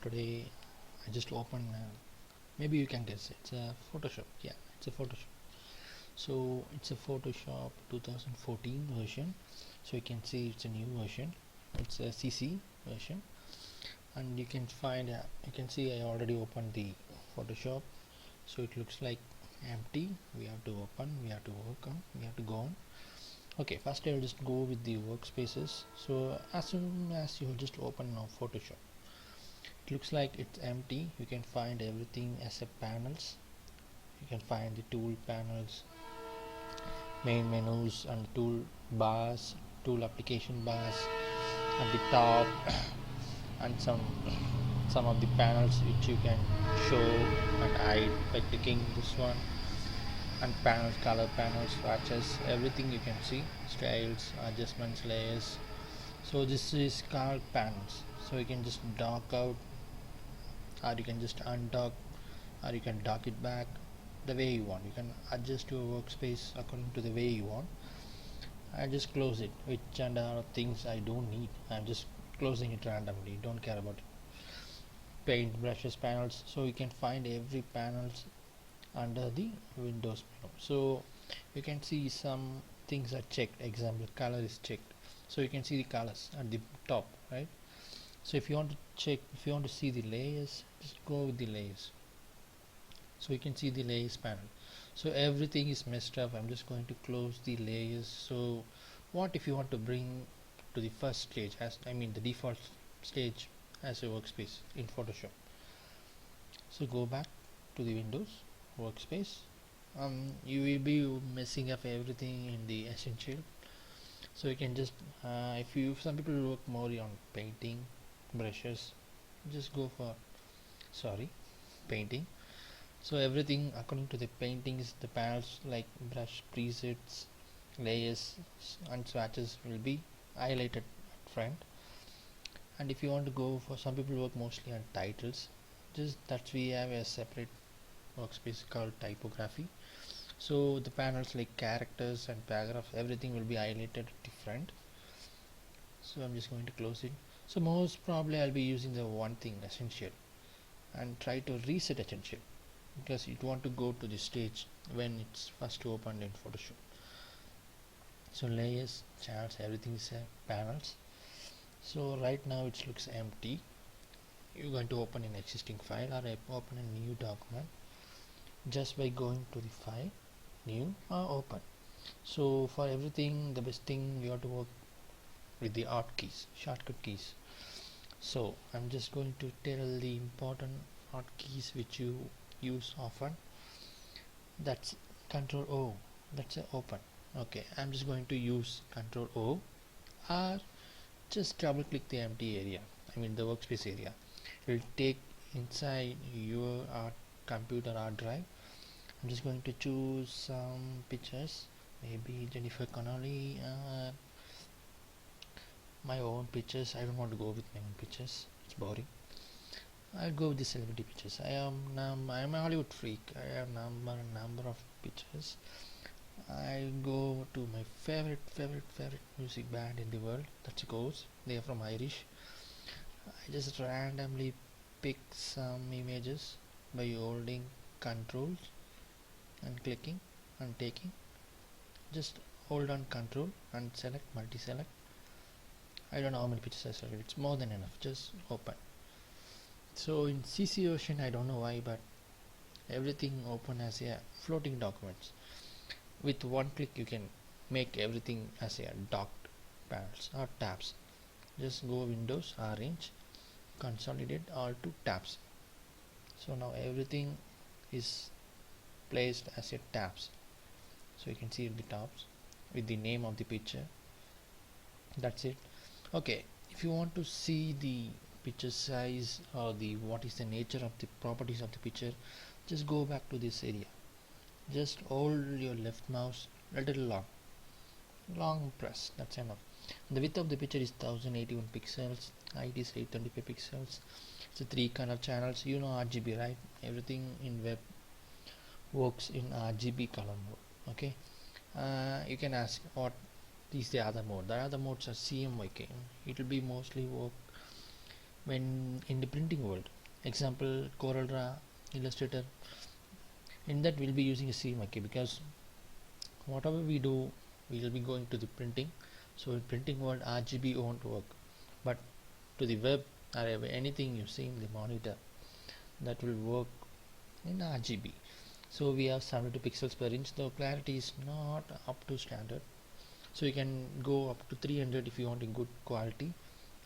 Today I just opened maybe you can guess it's a Photoshop. Yeah, it's a Photoshop. So it's a Photoshop 2014 version. So you can see it's a new version. It's a CC version, and you can find you can see I already opened the Photoshop. So it looks like empty. We have to open, we have to work on, we have to go on. Okay, first I'll just go with the workspaces. So as soon as you just open now Photoshop, it looks like it's empty. You can find everything as a panels. You can find the tool panels, main menus, and tool bars, tool application bars at the top, and some of the panels which you can show and hide by clicking this one, and panels, color panels, swatches, everything you can see, styles, adjustments, layers. So this is called panels. So you can just dock out, or you can just undock, or you can dock it back the way you want. You can adjust your workspace according to the way you want. I just close it, which and are things I don't need. I'm just closing it randomly, don't care about it. Paint, brushes, panels. So you can find every panels under the Windows menu. So you can see some things are checked. Example, color is checked, so you can see the colors at the top, right? So if you want to check, if you want to see the layers, just go with the layers. So you can see the layers panel. So everything is messed up. I'm just going to close the layers. So what if you want to bring to the first stage, as I mean the default stage as a workspace in Photoshop? So go back to the Windows workspace. You will be messing up everything in the essential. So you can just if some people work more on painting, brushes, just go for painting. So everything according to the paintings, the panels like brush, presets, layers, and swatches will be highlighted at front. And if you want to go for, some people work mostly on titles, just that we have a separate workspace called typography. So the panels like characters and paragraph, everything will be highlighted at the front. So I'm just going to close it. So most probably I'll be using the one thing, essential, and try to reset essential, because you want to go to the stage when it's first opened in Photoshop. So layers, channels, everything is panels. So right now it looks empty. You're going to open an existing file or open a new document just by going to the file, new, or open. So for everything, the best thing, you have to work with the hotkeys, shortcut keys. So I'm just going to tell the important hotkeys which you use often. That's Control O, that's a open. Okay, I'm just going to use Control O, or just double click the empty area, I mean the workspace area. It will take inside your computer hard drive. I'm just going to choose some pictures, maybe Jennifer Connolly, my own pictures. I don't want to go with my own pictures, it's boring. I'll go with the celebrity pictures. I'm a Hollywood freak. I have number of pictures. I go to my favorite music band in the world, that's Ghost. They are from Irish. I just randomly pick some images by holding controls and clicking and taking. Just hold on control and select, multi-select. I don't know how many pictures I selected, it's more than enough, just open. So in CC version, I don't know why, but everything open as a floating documents. With one click you can make everything as a docked panels or tabs. Just go Windows, arrange, consolidate all to tabs. So now everything is placed as a tabs. So you can see at the tops with the name of the picture. That's it. Okay, if you want to see the picture size or the what is the nature of the properties of the picture, just go back to this area. Just hold your left mouse a little long press, that's enough. The width of the picture is 1081 pixels, height is 825 pixels. It's a 3 color channels. You know RGB, right? Everything in web works in RGB color mode. Okay, you can ask what is the other mode. The other modes are CMYK. It will be mostly work when in the printing world. Example, CorelDRAW, Illustrator. In that we'll be using a CMYK because whatever we do, we will be going to the printing. So in printing world, RGB won't work, but to the web or anything you see in the monitor, that will work in RGB. So we have 72 pixels per inch. The clarity is not up to standard, so you can go up to 300 if you want a good quality.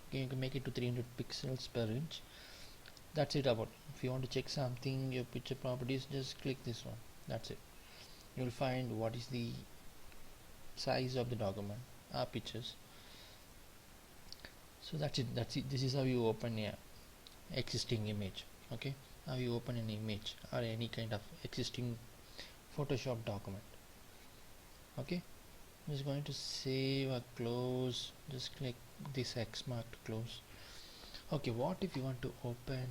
Okay, you can make it to 300 pixels per inch. That's it about. If you want to check something, your picture properties, just click this one. That's it. You'll find what is the size of the document, our pictures. So that's it. This is how you open a existing image. Okay, how you open an image or any kind of existing Photoshop document. Okay, I'm just going to save or close. Just click this X mark to close. Okay, what if you want to open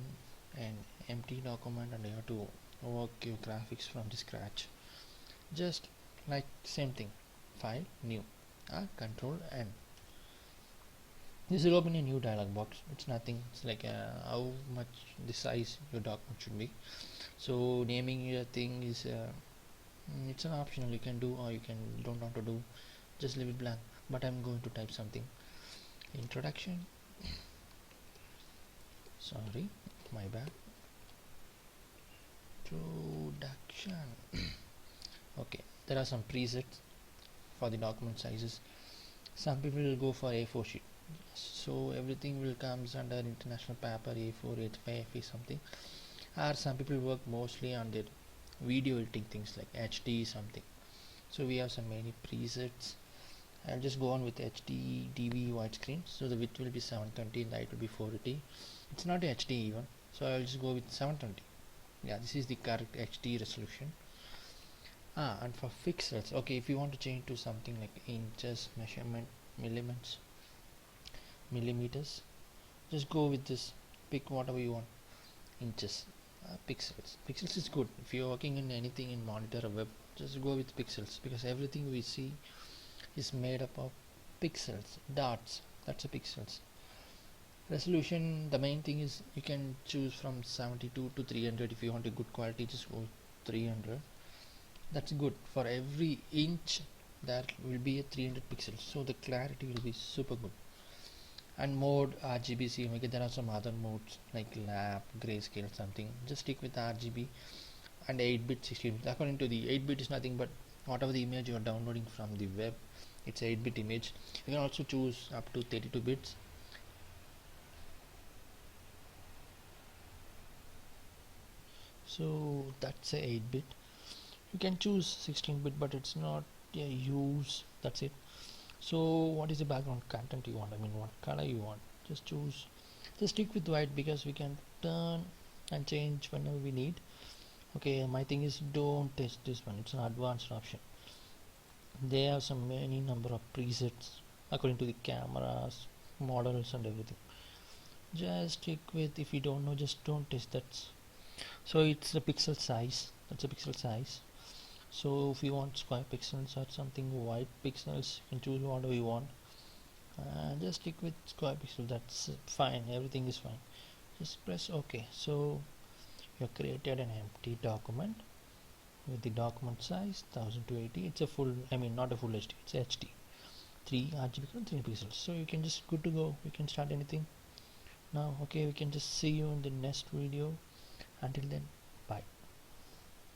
an empty document and you have to work your graphics from the scratch? Just like same thing, file, new, control N. This will open a new dialog box. It's nothing. It's like how much the size your document should be. So naming your thing is it's an optional. You can do, or you don't want to do. Just leave it blank. But I'm going to type something. Introduction. Sorry, my bad. Introduction. Okay, there are some presets for the document sizes. Some people will go for A4 sheet, so everything will comes under international paper, A4, A5, A5 something. Or some people work mostly on their video editing things like HD something. So we have some many presets. I'll just go on with HD TV widescreen. So the width will be 720 and the height will be 480. It's not HD even, so I'll just go with 720. Yeah, this is the correct HD resolution. And for pixels, okay, if you want to change to something like inches, measurement, millimeters, just go with this. Pick whatever you want. Inches, pixels is good. If you're working in anything in monitor or web, just go with pixels, because everything we see is made up of pixels, dots. That's a pixels. Resolution, the main thing is you can choose from 72 to 300. If you want a good quality, just go 300. That's good. For every inch there will be a 300 pixels, so the clarity will be super good. And mode RGB, CMYK, there are some other modes like lap, grayscale, something. Just stick with RGB and 8-bit, 16-bit. According to the 8-bit is nothing but whatever the image you are downloading from the web, it's a 8-bit image. You can also choose up to 32 bits. So that's a 8-bit. You can choose 16-bit, but it's not a use. That's it. So what is the background content you want? I mean, what color you want? Just choose. Just stick with white, because we can turn and change whenever we need. Okay, my thing is don't test this one. It's an advanced option. They have some many number of presets according to the cameras, models and everything. Just stick with, if you don't know, just don't test that. So it's the pixel size. That's a pixel size. So if you want square pixels or something white pixels, you can choose whatever you want, and just stick with square pixel. That's fine. Everything is fine. Just press OK. So you have created an empty document with the document size 1080. It's a full, I mean not a full HD, it's HD, 3 RGB, 3 pixels. So you can just good to go. We can start anything now. Okay, we can just see you in the next video. Until then, bye.